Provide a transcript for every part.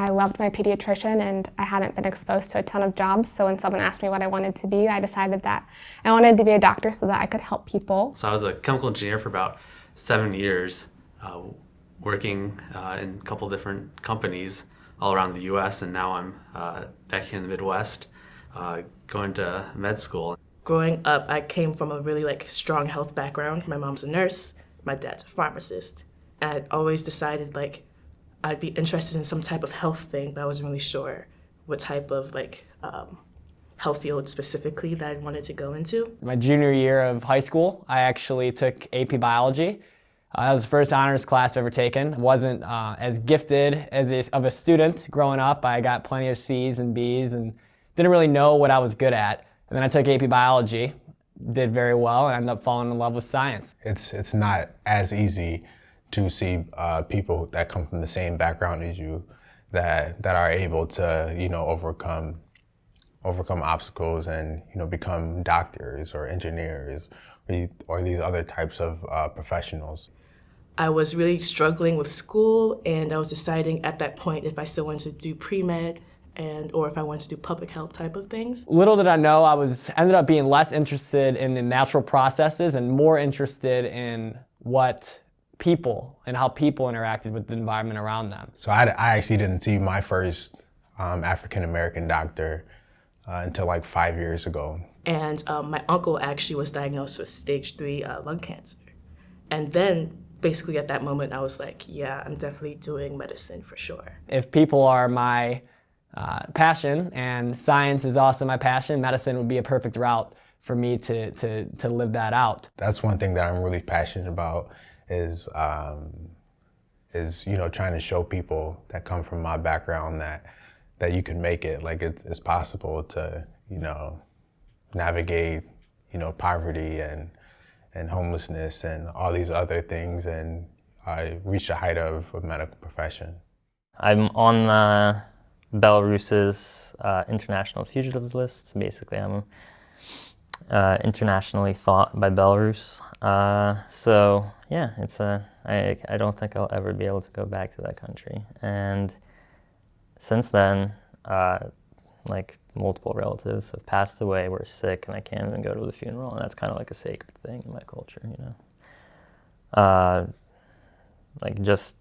I loved my pediatrician and I hadn't been exposed to a ton of jobs, so when someone asked me what I wanted to be, I decided that I wanted to be a doctor so that I could help people. So I was a chemical engineer for about 7 years, working in a couple different companies all around the US, and now I'm back here in the Midwest, going to med school. Growing up, I came from a really strong health background. My mom's a nurse, my dad's a pharmacist. And I'd always decided I'd be interested in some type of health thing, but I wasn't really sure what type of health field specifically that I wanted to go into. My junior year of high school, I actually took AP Biology. That was the first honors class I've ever taken. I wasn't as gifted of a student growing up. I got plenty of C's and B's and didn't really know what I was good at. And then I took AP Biology, did very well, and ended up falling in love with science. It's not as easy to see people that come from the same background as you that are able to overcome obstacles and become doctors or engineers or these other types of professionals. I was really struggling with school, and I was deciding at that point if I still wanted to do pre-med or if I wanted to do public health type of things. Little did I know, I ended up being less interested in the natural processes and more interested in what people and how people interacted with the environment around them. So I actually didn't see my first African-American doctor until 5 years ago. And my uncle actually was diagnosed with stage 3 lung cancer. And then basically at that moment I was like, yeah, I'm definitely doing medicine for sure. If people are my passion and science is also my passion, medicine would be a perfect route for me to live that out. That's one thing that I'm really passionate about is trying to show people that come from my background that you can make it. It's possible to navigate poverty and homelessness and all these other things and reach the height of a medical profession. I'm on Belarus's international fugitives list. Basically, I'm internationally thought by Belarus. So yeah, I don't think I'll ever be able to go back to that country. And since then, multiple relatives have passed away, were sick, and I can't even go to the funeral, and that's kind of like a sacred thing in my culture, just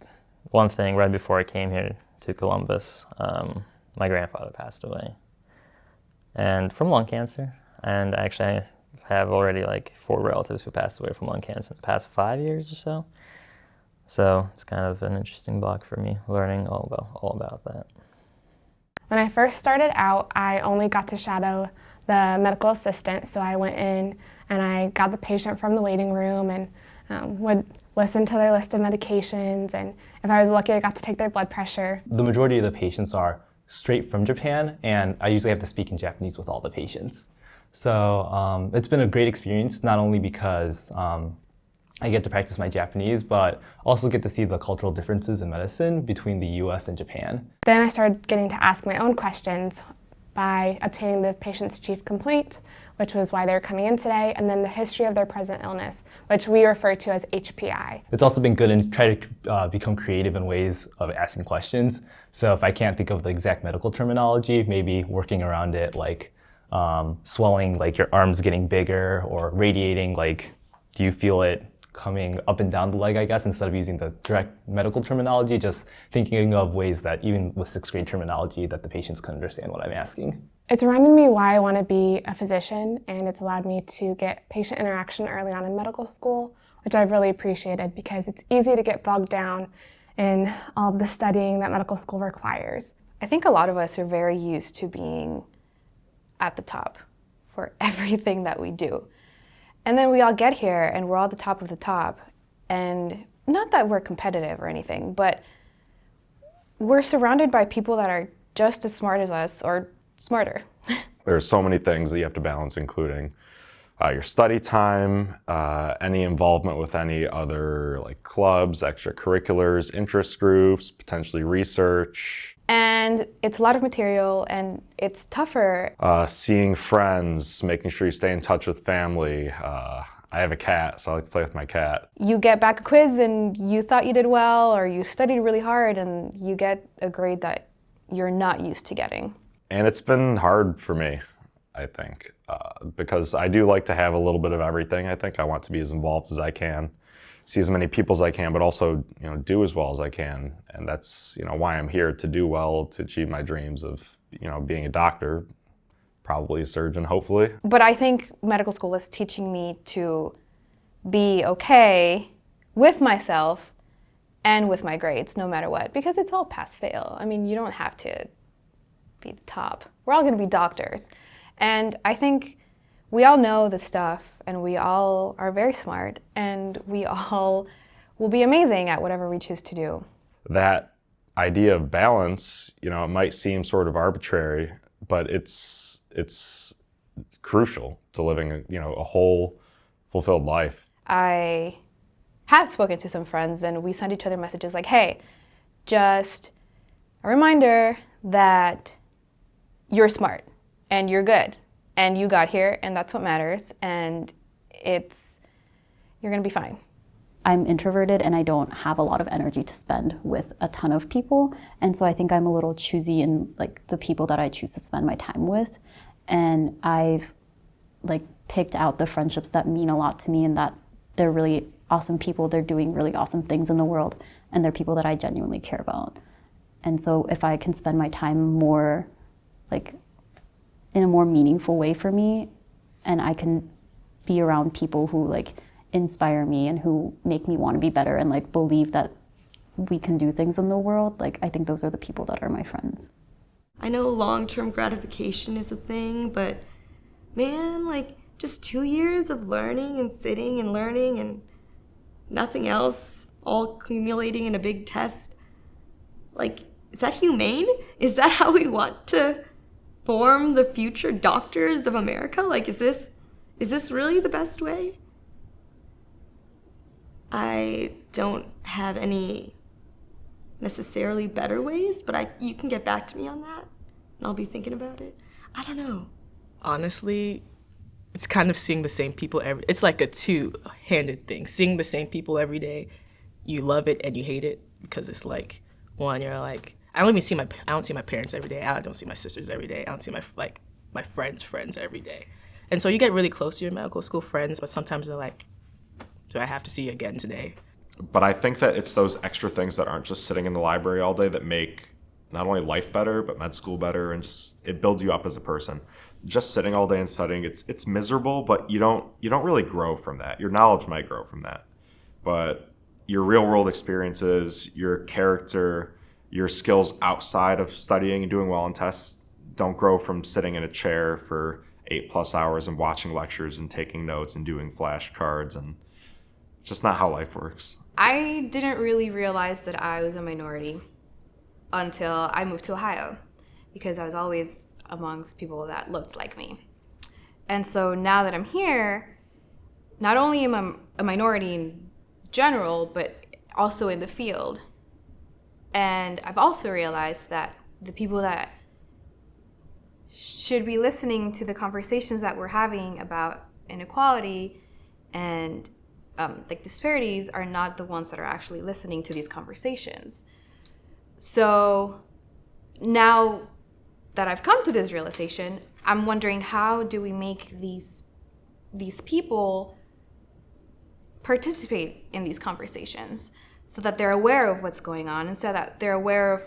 one thing, right before I came here to Columbus, my grandfather passed away, and from lung cancer, and actually I have already 4 relatives who passed away from lung cancer in the past 5 years or so. So it's kind of an interesting block for me, learning all about that. When I first started out, I only got to shadow the medical assistant, so I went in and I got the patient from the waiting room and would listen to their list of medications, and if I was lucky, I got to take their blood pressure. The majority of the patients are straight from Japan, and I usually have to speak in Japanese with all the patients. So it's been a great experience, not only because I get to practice my Japanese, but also get to see the cultural differences in medicine between the US and Japan. Then I started getting to ask my own questions by obtaining the patient's chief complaint, which was why they were coming in today, and then the history of their present illness, which we refer to as HPI. It's also been good to try to become creative in ways of asking questions. So if I can't think of the exact medical terminology, maybe working around it, swelling, your arms getting bigger, or radiating, do you feel it coming up and down the leg, I guess, instead of using the direct medical terminology, just thinking of ways that even with 6th grade terminology that the patients can understand what I'm asking. It's reminded me why I want to be a physician, and it's allowed me to get patient interaction early on in medical school, which I've really appreciated because it's easy to get bogged down in all of the studying that medical school requires. I think a lot of us are very used to being at the top for everything that we do. And then we all get here and we're all the top of the top. And not that we're competitive or anything, but we're surrounded by people that are just as smart as us or smarter. There's so many things that you have to balance, including your study time, any involvement with any other clubs, extracurriculars, interest groups, potentially research. And it's a lot of material and it's tougher. Seeing friends, making sure you stay in touch with family. I have a cat, so I like to play with my cat. You get back a quiz and you thought you did well, or you studied really hard and you get a grade that you're not used to getting. And it's been hard for me, I think, because I do like to have a little bit of everything. I think I want to be as involved as I can, see as many people as I can, but also, do as well as I can. And that's, why I'm here, to do well, to achieve my dreams of, being a doctor, probably a surgeon, hopefully. But I think medical school is teaching me to be okay with myself and with my grades, no matter what, because it's all pass-fail. I mean, you don't have to be the top. We're all going to be doctors. And I think we all know the stuff, and we all are very smart, and we all will be amazing at whatever we choose to do. That idea of balance, it might seem sort of arbitrary, but it's crucial to living a whole fulfilled life. I have spoken to some friends, and we send each other messages like, hey, just a reminder that you're smart and you're good and you got here and that's what matters, and you're gonna be fine. I'm introverted and I don't have a lot of energy to spend with a ton of people, and so I think I'm a little choosy in the people that I choose to spend my time with, and I've picked out the friendships that mean a lot to me and that they're really awesome people, they're doing really awesome things in the world, and they're people that I genuinely care about. And so if I can spend my time more in a more meaningful way for me, and I can be around people who inspire me and who make me want to be better and believe that we can do things in the world, I think those are the people that are my friends. I know long-term gratification is a thing, but man, just 2 years of learning and sitting and learning and nothing else, all accumulating in a big test. Is that humane? Is that how we want to form the future doctors of America? Is this really the best way? I don't have any necessarily better ways, but you can get back to me on that, and I'll be thinking about it. I don't know. Honestly, it's kind of seeing the same people it's like a two-handed thing. Seeing the same people every day, you love it and you hate it, because it's one, you're I don't see my parents every day. I don't see my sisters every day. I don't see my friends every day. And so you get really close to your medical school friends, but sometimes they're do I have to see you again today? But I think that it's those extra things that aren't just sitting in the library all day that make not only life better, but med school better, and it builds you up as a person. Just sitting all day and studying, it's miserable, but you don't really grow from that. Your knowledge might grow from that, but your real world experiences, your character, your skills outside of studying and doing well on tests don't grow from sitting in a chair for 8+ hours and watching lectures and taking notes and doing flashcards, and it's just not how life works. I didn't really realize that I was a minority until I moved to Ohio, because I was always amongst people that looked like me. And so now that I'm here, not only am I a minority in general, but also in the field. And I've also realized that the people that should be listening to the conversations that we're having about inequality and disparities are not the ones that are actually listening to these conversations. So now that I've come to this realization, I'm wondering, how do we make these people participate in these conversations so that they're aware of what's going on, and so that they're aware of,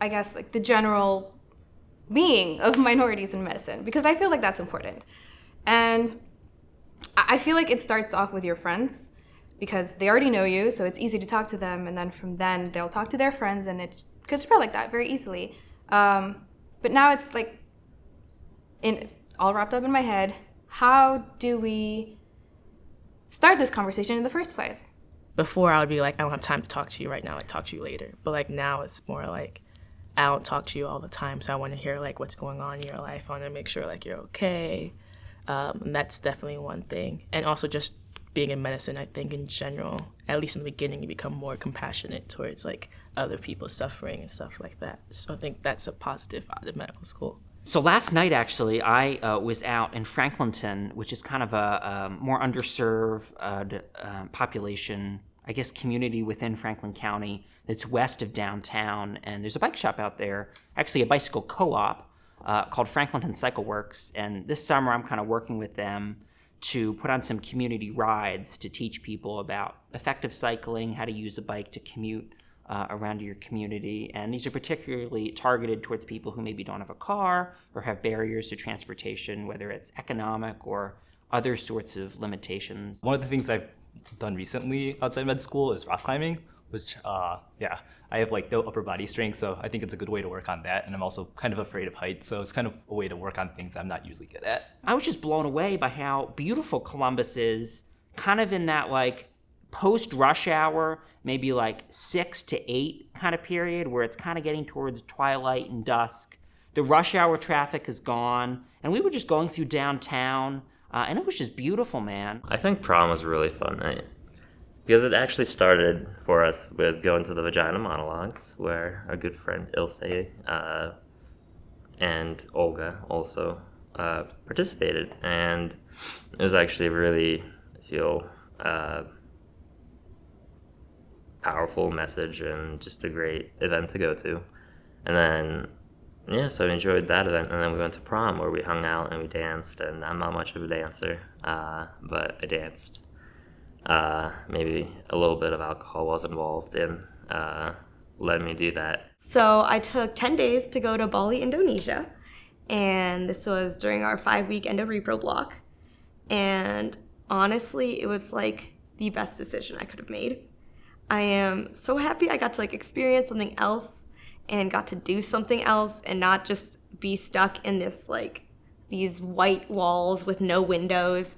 I guess, the general being of minorities in medicine, because I feel like that's important. And I feel like it starts off with your friends, because they already know you, so it's easy to talk to them, and then from then they'll talk to their friends, and it could spread like that very easily. But now it's all wrapped up in my head. How do we start this conversation in the first place? Before I would be I don't have time to talk to you right now, talk to you later. But now it's more I don't talk to you all the time, so I want to hear what's going on in your life. I want to make sure you're okay. And that's definitely one thing. And also just being in medicine, I think in general, at least in the beginning, you become more compassionate towards other people suffering and stuff like that. So I think that's a positive out of medical school. So last night, actually, I was out in Franklinton, which is kind of a more underserved population I guess, community within Franklin County that's west of downtown. And there's a bike shop out there, actually a bicycle co-op called Franklinton Cycle Works. And this summer I'm kind of working with them to put on some community rides to teach people about effective cycling, how to use a bike to commute around your community. And these are particularly targeted towards people who maybe don't have a car or have barriers to transportation, whether it's economic or other sorts of limitations. One of the things I've done recently outside med school is rock climbing, which, I have like no upper body strength, so I think it's a good way to work on that. And I'm also kind of afraid of heights, so it's kind of a way to work on things I'm not usually good at. I was just blown away by how beautiful Columbus is, kind of in that like post-rush hour, maybe like 6 to 8 kind of period where it's kind of getting towards twilight and dusk. The rush hour traffic is gone, and we were just going through downtown, and it was just beautiful, man. I think prom was a really fun night because it actually started for us with going to the Vagina Monologues, where our good friend Ilse and Olga also participated, and it was actually really, I feel, powerful message and just a great event to go to. And then, so I enjoyed that event. And then we went to prom where we hung out and we danced. And I'm not much of a dancer, but I danced. Maybe a little bit of alcohol was involved in letting me do that. So I took 10 days to go to Bali, Indonesia. And this was during our 5-week endo repro block. And honestly, it was like the best decision I could have made. I am so happy I got to like experience something else and got to do something else and not just be stuck in this like these white walls with no windows.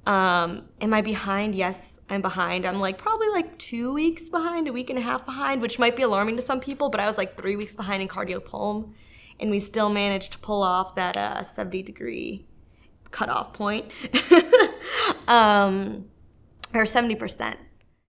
Am I behind? Yes, I'm behind. I'm like probably like 2 weeks behind, a week and a half behind, which might be alarming to some people, but I was like 3 weeks behind in cardiopulm, and we still managed to pull off that 70-degree cutoff point. Or 70%.